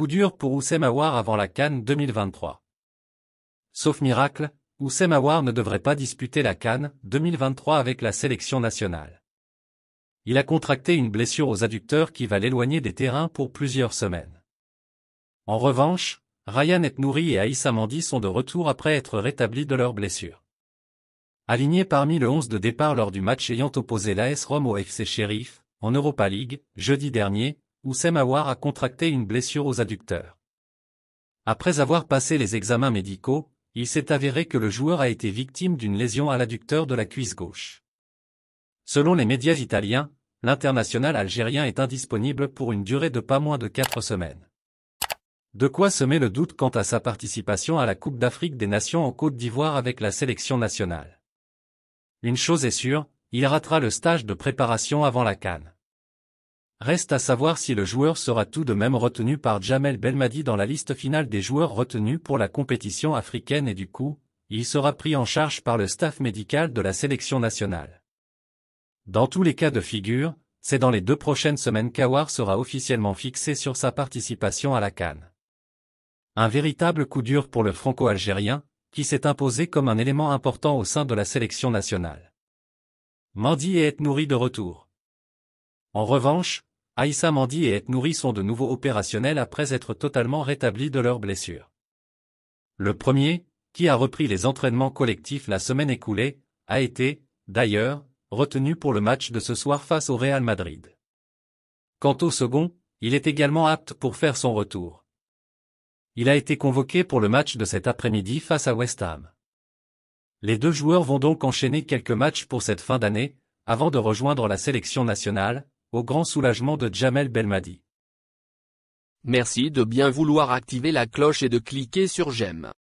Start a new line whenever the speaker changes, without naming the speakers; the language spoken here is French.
Coup dur pour Houssem Aouar avant la CAN 2023. Sauf miracle, Houssem Aouar ne devrait pas disputer la CAN 2023 avec la sélection nationale. Il a contracté une blessure aux adducteurs qui va l'éloigner des terrains pour plusieurs semaines. En revanche, Ryan Aït-Nouri et Aïssa Mandi sont de retour après être rétablis de leurs blessures. Alignés parmi le 11 de départ lors du match ayant opposé l'AS Rome au FC Sheriff, en Europa League, jeudi dernier, Houssem Aouar a contracté une blessure aux adducteurs. Après avoir passé les examens médicaux, il s'est avéré que le joueur a été victime d'une lésion à l'adducteur de la cuisse gauche. Selon les médias italiens, l'international algérien est indisponible pour une durée de pas moins de 4 semaines. De quoi semer le doute quant à sa participation à la Coupe d'Afrique des Nations en Côte d'Ivoire avec la sélection nationale. Une chose est sûre, il ratera le stage de préparation avant la CAN. Reste à savoir si le joueur sera tout de même retenu par Djamel Belmadi dans la liste finale des joueurs retenus pour la compétition africaine et du coup, il sera pris en charge par le staff médical de la sélection nationale. Dans tous les cas de figure, c'est dans les 2 prochaines semaines qu'Aouar sera officiellement fixé sur sa participation à la CAN. Un véritable coup dur pour le franco-algérien, qui s'est imposé comme un élément important au sein de la sélection nationale. Mandi et Aït-Nouri de retour. En revanche, Aïssa Mandi et Aït-Nouri sont de nouveau opérationnels après être totalement rétablis de leurs blessures. Le premier, qui a repris les entraînements collectifs la semaine écoulée, a été, d'ailleurs, retenu pour le match de ce soir face au Real Madrid. Quant au second, il est également apte pour faire son retour. Il a été convoqué pour le match de cet après-midi face à West Ham. Les 2 joueurs vont donc enchaîner quelques matchs pour cette fin d'année, avant de rejoindre la sélection nationale, au grand soulagement de Djamel Belmadi.
Merci de bien vouloir activer la cloche et de cliquer sur j'aime.